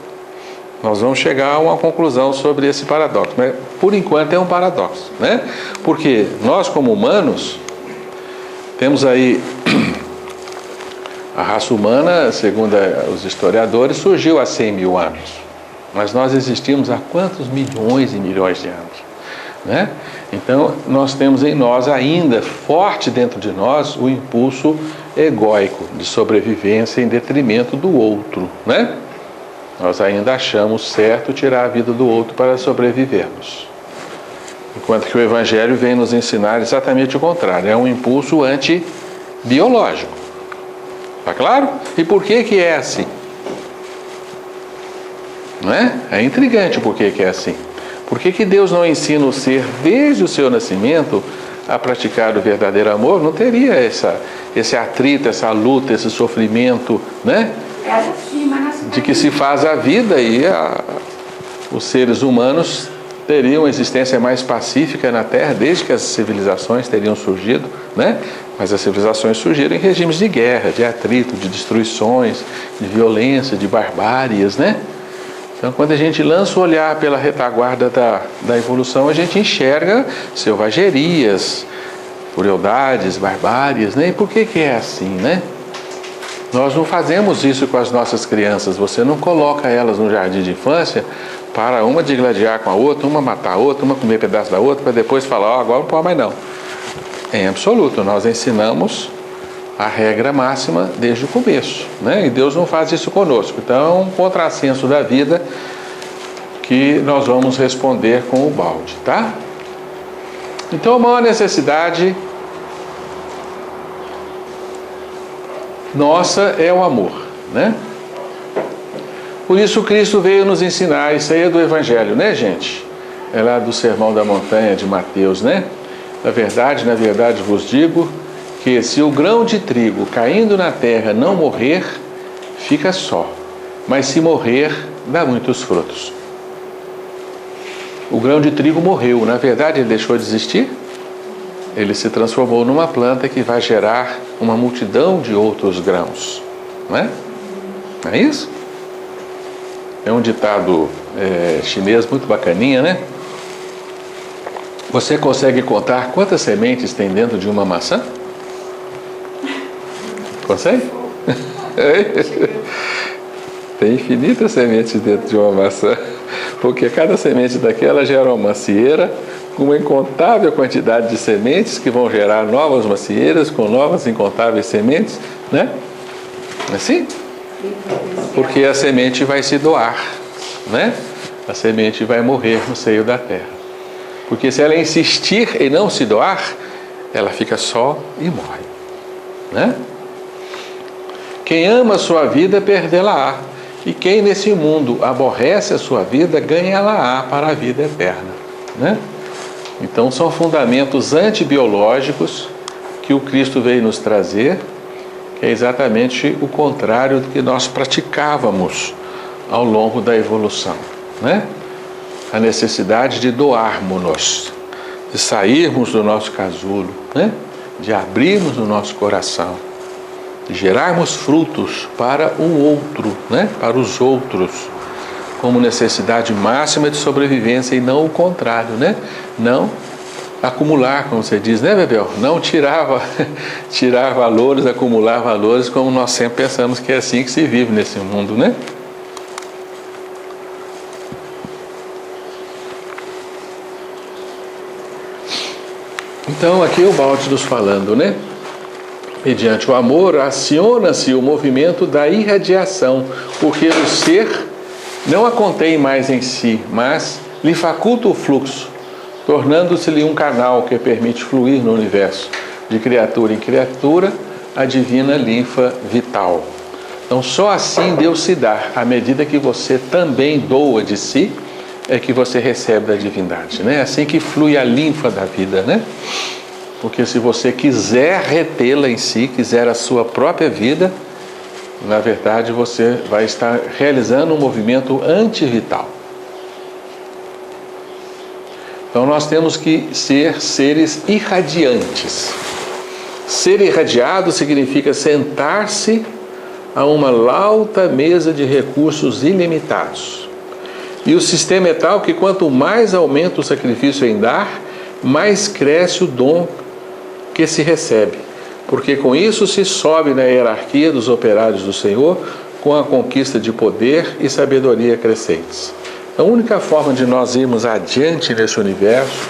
Nós vamos chegar a uma conclusão sobre esse paradoxo, mas por enquanto é um paradoxo, né? Porque nós, como humanos, temos aí a raça humana, segundo os historiadores, surgiu há 100 mil anos, mas nós existimos há quantos milhões e milhões de anos, né? Então nós temos em nós ainda, forte dentro de nós, o impulso egóico de sobrevivência em detrimento do outro, né? Nós ainda achamos certo tirar a vida do outro para sobrevivermos. Enquanto que o Evangelho vem nos ensinar exatamente o contrário. É um impulso antibiológico. Está claro? E por que é assim? Não é? É intrigante por que é assim. Por que Deus não ensina o ser desde o seu nascimento a praticar o verdadeiro amor? Não teria esse atrito, essa luta, esse sofrimento, né? De que se faz a vida e os seres humanos teriam uma existência mais pacífica na Terra desde que as civilizações teriam surgido, né? Mas as civilizações surgiram em regimes de guerra, de atrito, de destruições, de violência, de barbáries, né? Então, quando a gente lança o olhar pela retaguarda da evolução, a gente enxerga selvagerias, crueldades, barbáries, né? E por que é assim, né? Nós não fazemos isso com as nossas crianças. Você não coloca elas no jardim de infância para uma digladiar com a outra, uma matar a outra, uma comer pedaço da outra, para depois falar, agora não pode mais não. Em absoluto, nós ensinamos a regra máxima desde o começo, né? E Deus não faz isso conosco. Então é um contrassenso da vida que nós vamos responder com o balde, tá? Então a maior necessidade nossa é o amor, né? Por isso Cristo veio nos ensinar, isso aí é do Evangelho, né, gente? É lá do Sermão da Montanha de Mateus, né? Na verdade vos digo que se o grão de trigo caindo na terra não morrer, fica só, mas se morrer, dá muitos frutos. O grão de trigo morreu, na verdade ele deixou de existir? Ele se transformou numa planta que vai gerar uma multidão de outros grãos, não é? Não é isso? É um ditado chinês muito bacaninha, né? Você consegue contar quantas sementes tem dentro de uma maçã? Consegue? Tem infinitas sementes dentro de uma maçã, porque cada semente daquela gera uma macieira, com uma incontável quantidade de sementes que vão gerar novas macieiras, com novas incontáveis sementes, né? Assim? Porque a semente vai se doar, né? A semente vai morrer no seio da terra. Porque se ela insistir em não se doar, ela fica só e morre, né? Quem ama a sua vida, perdê-la-á. E quem nesse mundo aborrece a sua vida, ganha-la-á para a vida eterna, né? Então são fundamentos antibiológicos que o Cristo veio nos trazer, que é exatamente o contrário do que nós praticávamos ao longo da evolução, né? A necessidade de doarmos-nos, de sairmos do nosso casulo, né? De abrirmos o nosso coração, de gerarmos frutos para o outro, né? Para os outros, como necessidade máxima de sobrevivência e não o contrário, né? Não acumular, como você diz, né, Bebel? Não tirar valores, acumular valores, como nós sempre pensamos que é assim que se vive nesse mundo, né? Então aqui o Báltidos falando, né? Mediante o amor, aciona-se o movimento da irradiação, porque o ser não a contém mais em si, mas lhe faculta o fluxo, tornando-se-lhe um canal que permite fluir no universo, de criatura em criatura, a divina linfa vital. Então só assim Deus se dá, à medida que você também doa de si, é que você recebe da divindade, né? Assim que flui a linfa da vida, né? Porque se você quiser retê-la em si, quiser a sua própria vida, na verdade você vai estar realizando um movimento antivital. Então nós temos que ser seres irradiantes. Ser irradiado significa sentar-se a uma lauta mesa de recursos ilimitados. E o sistema é tal que quanto mais aumenta o sacrifício em dar, mais cresce o dom que se recebe, porque com isso se sobe na hierarquia dos operários do Senhor com a conquista de poder e sabedoria crescentes. A única forma de nós irmos adiante nesse universo,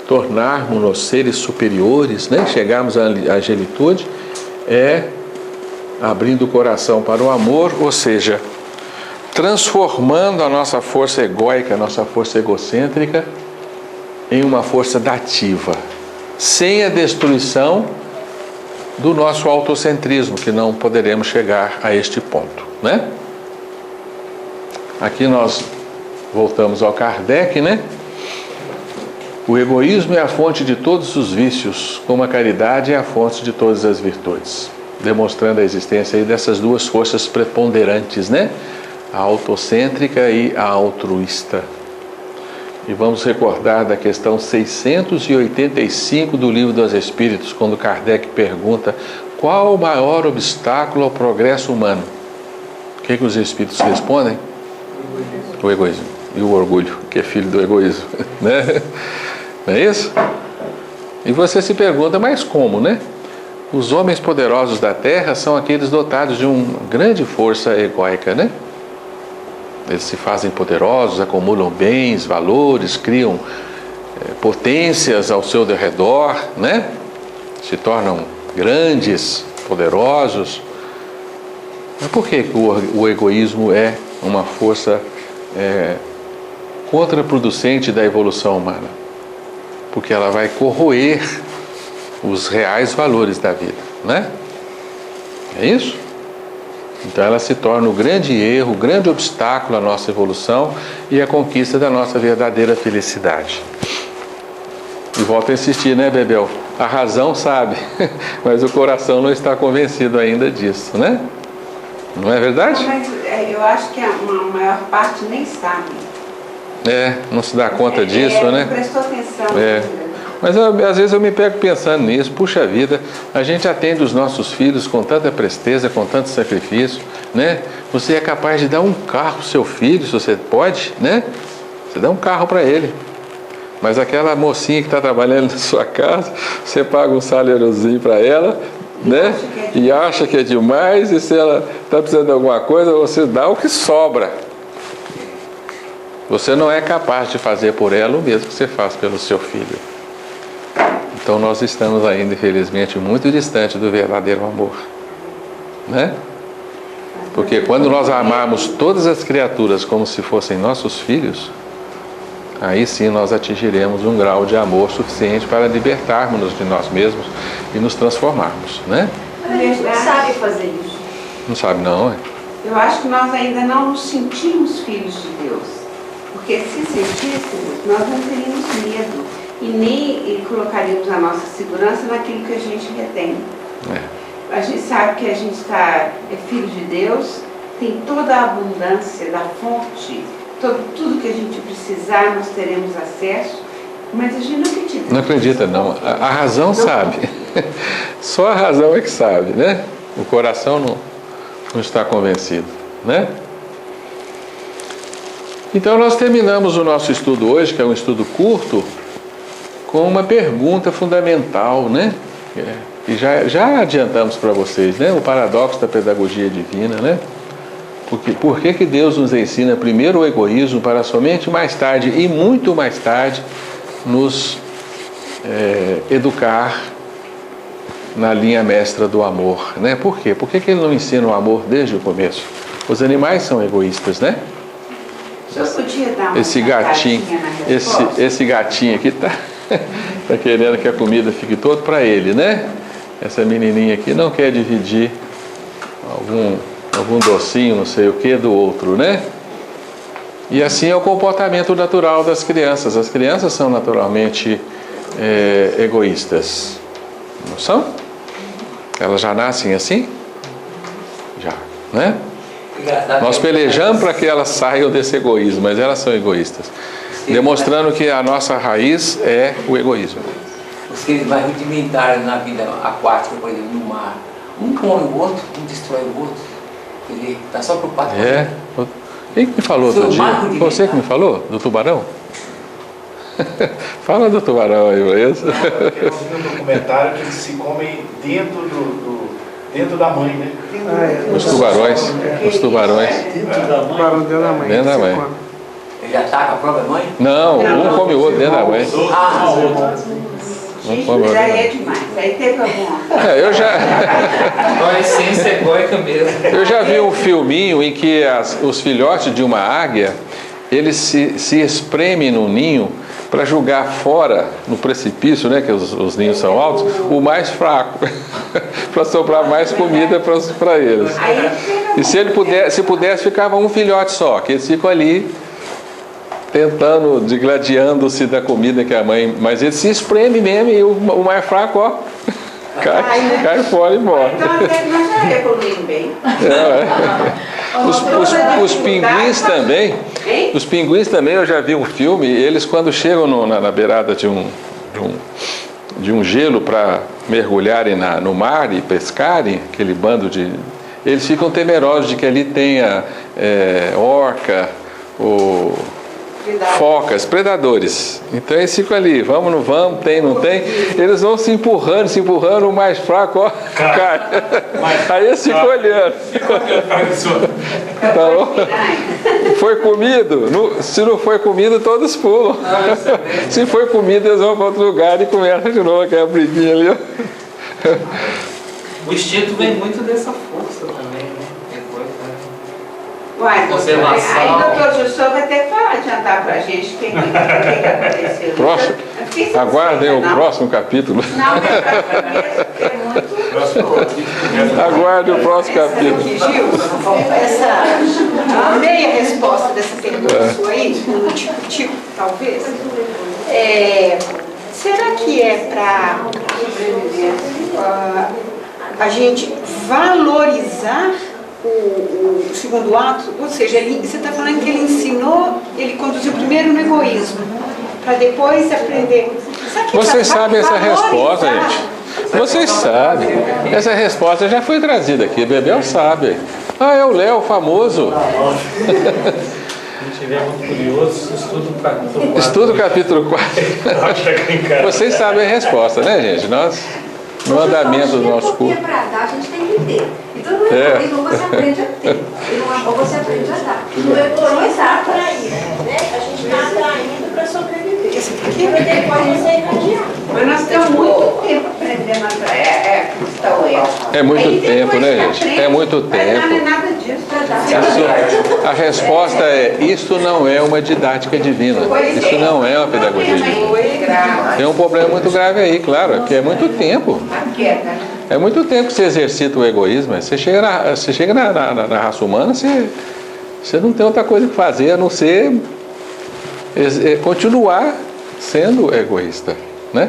tornarmos-nos seres superiores, né? Chegarmos à angelitude, é abrindo o coração para o amor, ou seja, transformando a nossa força egóica, a nossa força egocêntrica, em uma força dativa, sem a destruição do nosso autocentrismo, que não poderemos chegar a este ponto, né? Aqui nós voltamos ao Kardec, né? O egoísmo é a fonte de todos os vícios, como a caridade é a fonte de todas as virtudes, demonstrando a existência aí dessas duas forças preponderantes, né? A autocêntrica e a altruísta. E vamos recordar da questão 685 do Livro dos Espíritos, quando Kardec pergunta qual o maior obstáculo ao progresso humano. O que os Espíritos respondem? O egoísmo e o orgulho, que é filho do egoísmo, né? Não é isso? E você se pergunta, mas como, né? Os homens poderosos da Terra são aqueles dotados de uma grande força egóica, né? Eles se fazem poderosos, acumulam bens, valores, criam potências ao seu redor, né? Se tornam grandes, poderosos. Mas por que o egoísmo é uma força contraproducente da evolução humana? Porque ela vai corroer os reais valores da vida, né? É isso? Então ela se torna o grande erro, o grande obstáculo à nossa evolução e à conquista da nossa verdadeira felicidade. E volto a insistir, né, Bebel? A razão sabe, mas o coração não está convencido ainda disso, né? Não é verdade? Mas eu acho que a maior parte nem sabe. Não se dá conta disso, né? Não prestou atenção. Mas às vezes eu me pego pensando nisso, puxa vida, a gente atende os nossos filhos com tanta presteza, com tanto sacrifício, né? Você é capaz de dar um carro ao seu filho, se você pode, né? Você dá um carro para ele. Mas aquela mocinha que está trabalhando na sua casa, você paga um saláriozinho para ela, né? E acha que é demais, e se ela está precisando de alguma coisa, você dá o que sobra. Você não é capaz de fazer por ela o mesmo que você faz pelo seu filho. Então nós estamos ainda, infelizmente, muito distante do verdadeiro amor, né? Porque quando nós amarmos todas as criaturas como se fossem nossos filhos, aí sim nós atingiremos um grau de amor suficiente para libertarmos-nos de nós mesmos e nos transformarmos, né? Mas a gente não sabe fazer isso. Não sabe não, é? Eu acho que nós ainda não nos sentimos filhos de Deus. Porque se sentíssemos, nós não teríamos medo. E nem colocaríamos a nossa segurança naquilo que a gente retém. A gente sabe que a gente é filho de Deus, tem toda a abundância da fonte, tudo que a gente precisar nós teremos acesso, mas a gente não acredita. Não acredita não, a razão não sabe. Só a razão é que sabe, né? O coração não está convencido, né? Então nós terminamos o nosso estudo hoje, que é um estudo curto, com uma pergunta fundamental, né? E já adiantamos para vocês, né? O paradoxo da pedagogia divina, né? Por que Deus nos ensina primeiro o egoísmo para somente mais tarde e muito mais tarde nos educar na linha mestra do amor, né? Por quê? Por que ele não ensina o amor desde o começo? Os animais são egoístas, né? O senhor podia dar uma Esse gatinho, esse gatinho aqui tá querendo que a comida fique toda para ele, né? Essa menininha aqui não quer dividir algum docinho, não sei o que, do outro, né? E assim é o comportamento natural das crianças. As crianças são naturalmente egoístas, não são? Elas já nascem assim? Já, né? Nós pelejamos para que elas saiam desse egoísmo, mas elas são egoístas, demonstrando que a nossa raiz é o egoísmo. Os seres mais rudimentares na vida aquática, por exemplo, no mar, um come o outro, um destrói o outro. Quer dizer, está só preocupado com ele. Quem que me falou outro dia? Você que me falou? Do tubarão? Fala do tubarão aí, mesmo. Eu vi um documentário que eles se comem dentro da mãe, né? Os tubarões. Dentro da mãe. Dentro da mãe. Ele ataca a própria mãe? Não, um come o outro dentro da mãe. Gente, já é demais. Aí teve alguma. A essência é egóica mesmo. Eu já vi um filminho em que os filhotes de uma águia, eles se espremem no ninho para jogar fora, no precipício, né, que os ninhos são altos, o mais fraco, para sobrar mais comida para eles. E se pudesse, ficava um filhote só, que eles ficam ali tentando, digladiando-se da comida que a mãe... Mas ele se espreme mesmo e o mais fraco, ó, cai fora e morre. Então até que nós já evoluímos bem. Os pinguins também, os pinguins também, eu já vi um filme, eles quando chegam na beirada de um gelo para mergulharem no mar e pescarem, aquele bando de... Eles ficam temerosos de que ali tenha orca, focas, predadores. Então eles ficam ali, vamos, não vamos, tem, não tem. Eles vão se empurrando, o mais fraco, ó, cai. Aí eles ficam olhando. Então, foi comido? Se não foi comido, todos pulam. Se foi comido, eles vão para outro lugar e começam de novo aquela briguinha ali. O instinto vem muito dessa força também, né? Uai, Conservação. Aí o doutor Jussou vai ter que adiantar pra gente o que aconteceu. Próximo. Aguardem o próximo capítulo. Não, é muito. Aguardem o próximo capítulo. Gil, essa meia resposta dessa pergunta sua aí, tipo, talvez. Será que é para a gente valorizar o segundo ato? Ou seja, você está falando que ele ensinou, ele conduziu primeiro no egoísmo, para depois aprender. Vocês sabem essa resposta, gente. Vocês sabem. Essa resposta já foi trazida aqui. Bebel sabe. É o Léo, famoso. Se estiver muito curioso, Estuda o capítulo 4. Vocês sabem a resposta, né, gente? Nós, no andamento do nosso curso. Porque para dar, a gente tem que ter. Então no egoísmo você aprende a ter. E no amor você aprende a dar. No egoísmo está atraindo, né? A gente está atraindo para sobreviver. Porque depois você é irradiado. Mas nós temos muito tempo aprendendo a questão aí. É muito tempo, né, gente? É muito tempo. Não é nada disso. A resposta é: isso não é uma didática divina. Isso não é uma pedagogia divina. Tem um problema muito grave aí, claro, que é muito tempo. É muito tempo que você exercita o egoísmo. Você chega na raça humana, você não tem outra coisa que fazer a não ser continuar sendo egoísta, né?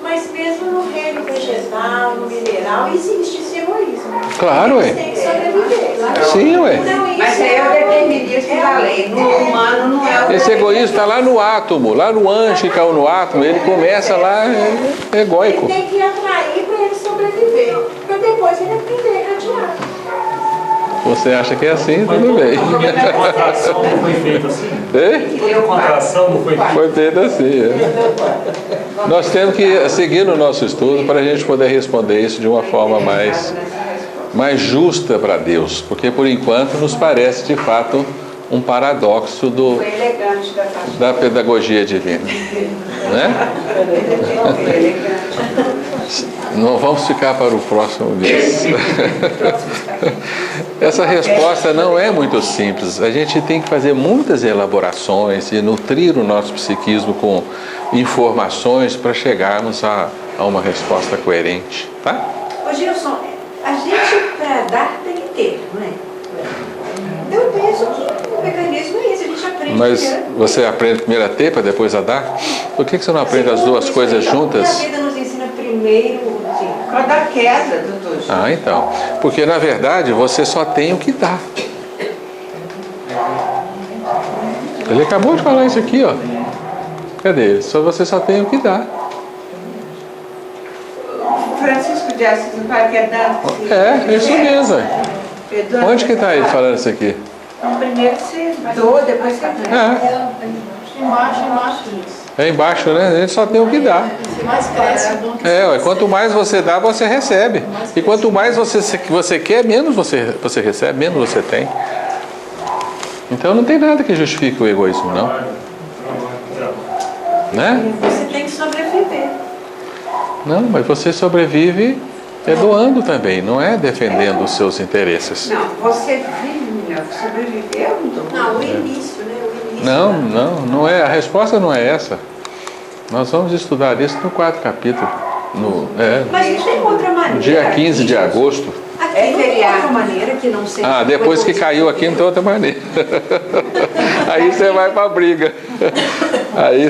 Mas mesmo no reino vegetal, no mineral, existe esse egoísmo. Claro, ué. Eles têm que sobreviver. Sim, ué. Mas aí é o determinismo da lei. No humano não é o Esse egoísmo está lá no átomo, lá no anjo que caiu no átomo, ele começa lá egóico. Ele tem que atrair para ele sobreviver, para depois ele aprender a irradiar. Você acha que é assim? Tudo bem. A contração não foi feita assim? Ei? A contração não foi feita. Foi feito assim. Nós temos que seguir no nosso estudo para a gente poder responder isso de uma forma mais justa para Deus, porque por enquanto nos parece de fato um paradoxo Foi elegante da parte. da pedagogia divina. Né? Foi elegante. Não vamos ficar para o próximo mês. Essa resposta não é muito simples. A gente tem que fazer muitas elaborações e nutrir o nosso psiquismo com informações para chegarmos a uma resposta coerente. Tá? Ô Gilson, a gente para dar tem que ter, não é? Eu penso que o mecanismo é esse, a gente aprende Mas primeiro. você aprende primeiro a ter para depois a dar? Por que você não aprende as duas coisas juntas? A vida nos ensina primeiro, sim. Quando a queda, doutor. Ah, então. Porque na verdade você só tem o que dá. Ele acabou de falar isso aqui, ó. Cadê ele? Você só tem o que dá. Francisco de Assis não fala que é dando. É isso mesmo. Onde que está ele falando isso aqui? Então, primeiro você doa, depois você dá. Embaixo disso. É embaixo, né? A gente só tem o que dá. Se mais cresce, o bom que Ué, quanto mais você dá, você recebe. E quanto mais você quer, menos você recebe, menos você tem. Então não tem nada que justifique o egoísmo, não. Né? Você tem que sobreviver. Não, mas você sobrevive doando também, não é defendendo os seus interesses. Não, você vive melhor que sobreviveu, doutor. Não, o início, né? O início. Não é. A resposta não é essa. Nós vamos estudar isso no 4º capítulo. Mas não tem outra maneira. No dia 15 de agosto. Aqui não tem outra maneira que não seja. Ah, depois que caiu aqui não tem outra maneira. Aí você vai pra briga. Aí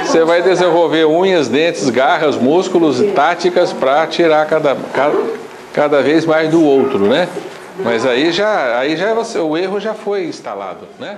você vai desenvolver unhas, dentes, garras, músculos e táticas para tirar cada vez mais do outro, né? Mas aí já o erro já foi instalado, né?